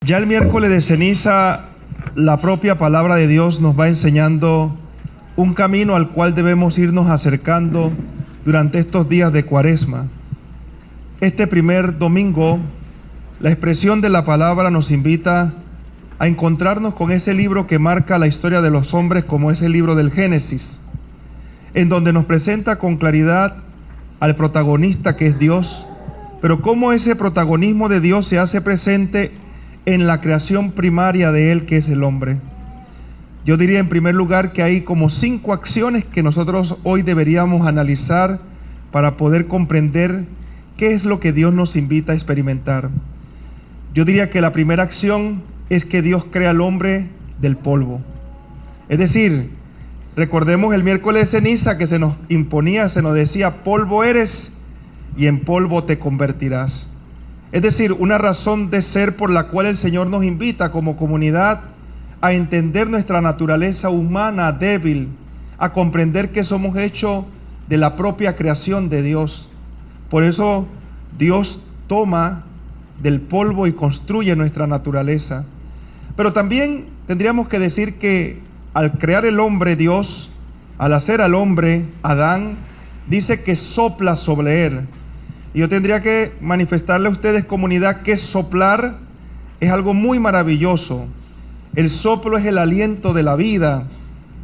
Ya el miércoles de ceniza, la propia palabra de Dios nos va enseñando un camino al cual debemos irnos acercando durante estos días de Cuaresma. Este primer domingo, la expresión de la palabra nos invita a encontrarnos con ese libro que marca la historia de los hombres, como es el libro del Génesis, en donde nos presenta con claridad al protagonista que es Dios, pero cómo ese protagonismo de Dios se hace presente en la creación primaria de Él, que es el hombre. Yo diría en primer lugar que hay como 5 acciones que nosotros hoy deberíamos analizar para poder comprender qué es lo que Dios nos invita a experimentar. Yo diría que la primera acción es que Dios crea al hombre del polvo. Es decir, recordemos el miércoles de ceniza que se nos imponía, se nos decía: polvo eres y en polvo te convertirás. Es decir, una razón de ser por la cual el Señor nos invita como comunidad a entender nuestra naturaleza humana débil, a comprender que somos hechos de la propia creación de Dios. Por eso Dios toma del polvo y construye nuestra naturaleza. Pero también tendríamos que decir que al crear el hombre, Dios, al hacer al hombre, Adán, dice que sopla sobre él. Y yo tendría que manifestarle a ustedes, comunidad, que soplar es algo muy maravilloso. El soplo es el aliento de la vida.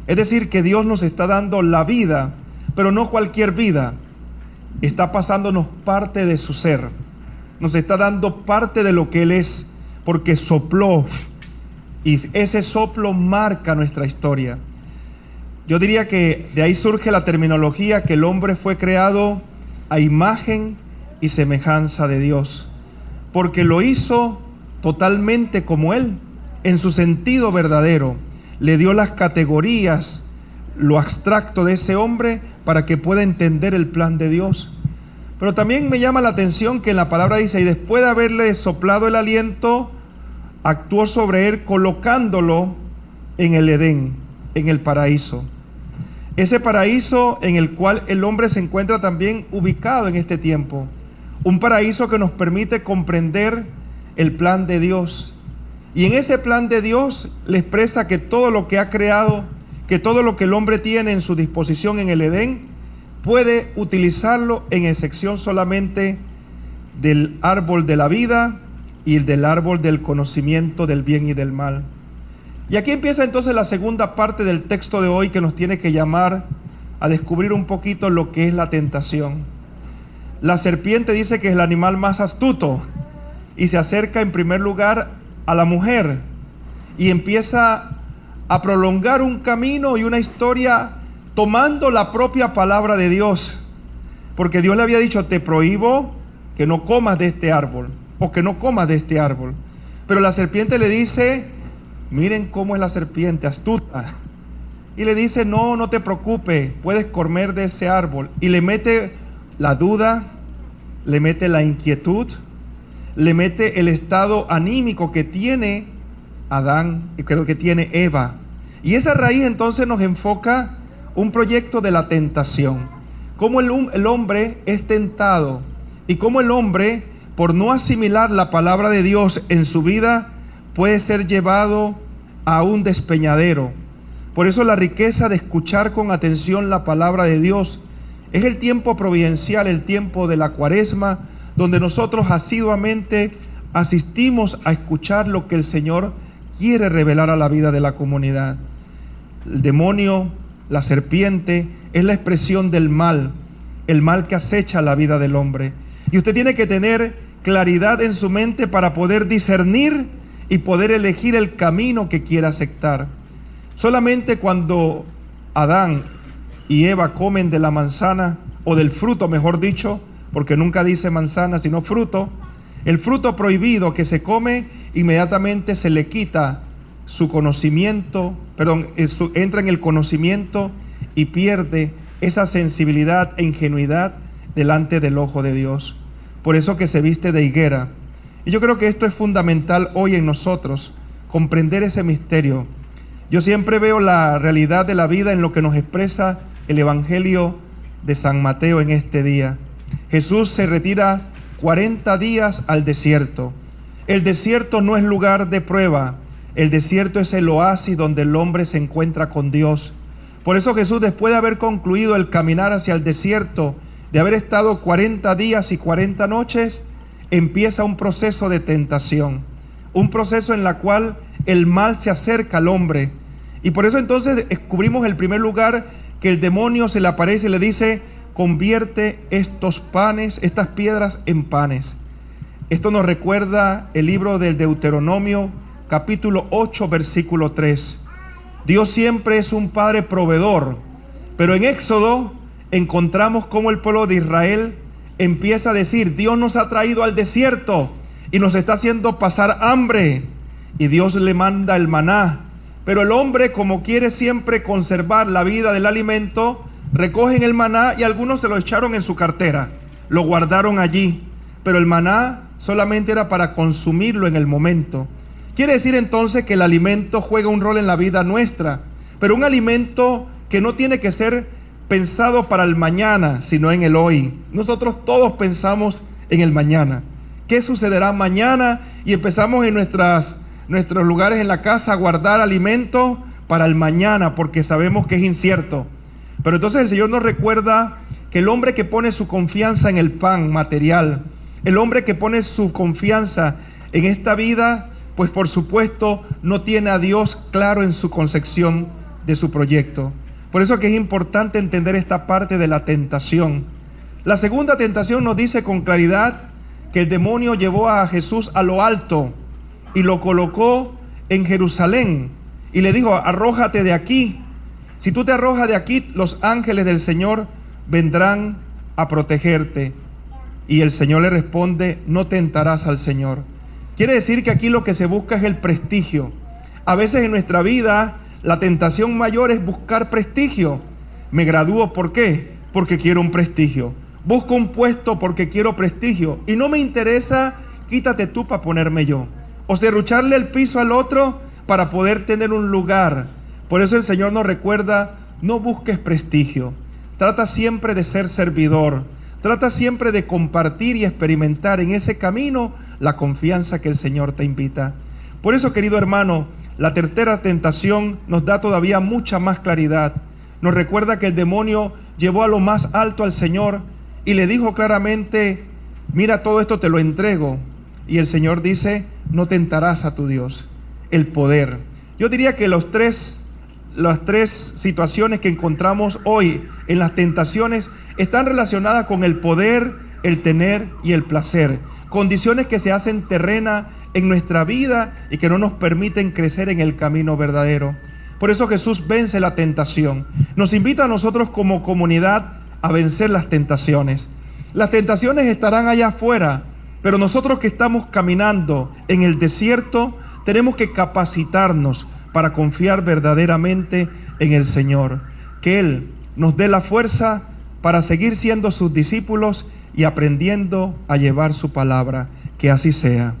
Es decir, que Dios nos está dando la vida, pero no cualquier vida. Está pasándonos parte de su ser. Nos está dando parte de lo que Él es, porque sopló. Y ese soplo marca nuestra historia. Yo diría que de ahí surge la terminología que el hombre fue creado a imagen y semejanza de Dios, porque lo hizo totalmente como Él, en su sentido verdadero. Le dio las categorías, lo abstracto de ese hombre para que pueda entender el plan de Dios. Pero también me llama la atención que en la palabra dice: y después de haberle soplado el aliento, actuó sobre él colocándolo en el Edén, en el paraíso. Ese paraíso en el cual el hombre se encuentra también ubicado en este tiempo. Un paraíso que nos permite comprender el plan de Dios. Y en ese plan de Dios le expresa que todo lo que ha creado, que todo lo que el hombre tiene en su disposición en el Edén, puede utilizarlo en excepción solamente del árbol de la vida y del árbol del conocimiento del bien y del mal. Y aquí empieza entonces la segunda parte del texto de hoy, que nos tiene que llamar a descubrir un poquito lo que es la tentación. La serpiente dice que es el animal más astuto y se acerca en primer lugar a la mujer y empieza a prolongar un camino y una historia tomando la propia palabra de Dios, porque Dios le había dicho: te prohíbo que no comas de este árbol, o que no comas de este árbol. Pero la serpiente le dice, miren cómo es la serpiente, astuta, y le dice: no, no te preocupes, puedes comer de ese árbol. Y le mete la duda, le mete la inquietud, le mete el estado anímico que tiene Adán y creo que tiene Eva. Y esa raíz entonces nos enfoca un proyecto de la tentación. Cómo el hombre es tentado y cómo el hombre, por no asimilar la palabra de Dios en su vida, puede ser llevado a un despeñadero. Por eso la riqueza de escuchar con atención la palabra de Dios. Es el tiempo providencial, el tiempo de la Cuaresma, donde nosotros asiduamente asistimos a escuchar lo que el Señor quiere revelar a la vida de la comunidad. El demonio, la serpiente, es la expresión del mal, el mal que acecha la vida del hombre. Y usted tiene que tener claridad en su mente para poder discernir y poder elegir el camino que quiera aceptar. Solamente cuando Adán y Eva comen de la manzana, o del fruto, mejor dicho, porque nunca dice manzana, sino fruto, el fruto prohibido que se come, inmediatamente se le quita su conocimiento, entra en el conocimiento y pierde esa sensibilidad e ingenuidad delante del ojo de Dios. Por eso que se viste de higuera. Y yo creo que esto es fundamental hoy en nosotros, comprender ese misterio. Yo siempre veo la realidad de la vida en lo que nos expresa el Evangelio de San Mateo en este día. Jesús se retira 40 días al desierto. El desierto no es lugar de prueba. El desierto es el oasis donde el hombre se encuentra con Dios. Por eso Jesús, después de haber concluido el caminar hacia el desierto, de haber estado 40 días y 40 noches, empieza un proceso de tentación, un proceso en el cual el mal se acerca al hombre. Y por eso entonces descubrimos el primer lugar que el demonio se le aparece y le dice: convierte estos panes, estas piedras en panes. Esto nos recuerda el libro del Deuteronomio, capítulo 8, versículo 3. Dios siempre es un Padre proveedor, pero en Éxodo encontramos cómo el pueblo de Israel empieza a decir: Dios nos ha traído al desierto y nos está haciendo pasar hambre, y Dios le manda el maná. Pero el hombre, como quiere siempre conservar la vida del alimento, recogen el maná y algunos se lo echaron en su cartera, lo guardaron allí, pero el maná solamente era para consumirlo en el momento. Quiere decir entonces que el alimento juega un rol en la vida nuestra, pero un alimento que no tiene que ser pensado para el mañana, sino en el hoy. Nosotros todos pensamos en el mañana. ¿Qué sucederá mañana? Y empezamos en nuestros lugares en la casa a guardar alimento para el mañana, porque sabemos que es incierto. Pero entonces el Señor nos recuerda que el hombre que pone su confianza en el pan material, el hombre que pone su confianza en esta vida, pues por supuesto no tiene a Dios claro en su concepción de su proyecto. Por eso que es importante entender esta parte de la tentación. La segunda tentación nos dice con claridad que el demonio llevó a Jesús a lo alto y lo colocó en Jerusalén y le dijo: arrójate de aquí. Si tú te arrojas de aquí, los ángeles del Señor vendrán a protegerte. Y el Señor le responde: no tentarás al Señor. Quiere decir que aquí lo que se busca es el prestigio. A veces en nuestra vida la tentación mayor es buscar prestigio. Me gradúo, ¿por qué? Porque quiero un prestigio. Busco un puesto porque quiero prestigio. Y no me interesa, quítate tú para ponerme yo. O serrucharle el piso al otro para poder tener un lugar. Por eso el Señor nos recuerda: no busques prestigio. Trata siempre de ser servidor. Trata siempre de compartir y experimentar en ese camino la confianza que el Señor te invita. Por eso, querido hermano, la tercera tentación nos da todavía mucha más claridad. Nos recuerda que el demonio llevó a lo más alto al Señor y le dijo claramente: mira, todo esto te lo entrego. Y el Señor dice: no tentarás a tu Dios. El poder. Yo diría que las tres situaciones que encontramos hoy en las tentaciones están relacionadas con el poder, el tener y el placer. Condiciones que se hacen terrenas en nuestra vida y que no nos permiten crecer en el camino verdadero. Por eso Jesús vence la tentación. Nos invita a nosotros como comunidad a vencer las tentaciones. Las tentaciones estarán allá afuera, pero nosotros que estamos caminando en el desierto tenemos que capacitarnos para confiar verdaderamente en el Señor. Que Él nos dé la fuerza para seguir siendo sus discípulos y aprendiendo a llevar su palabra. Que así sea.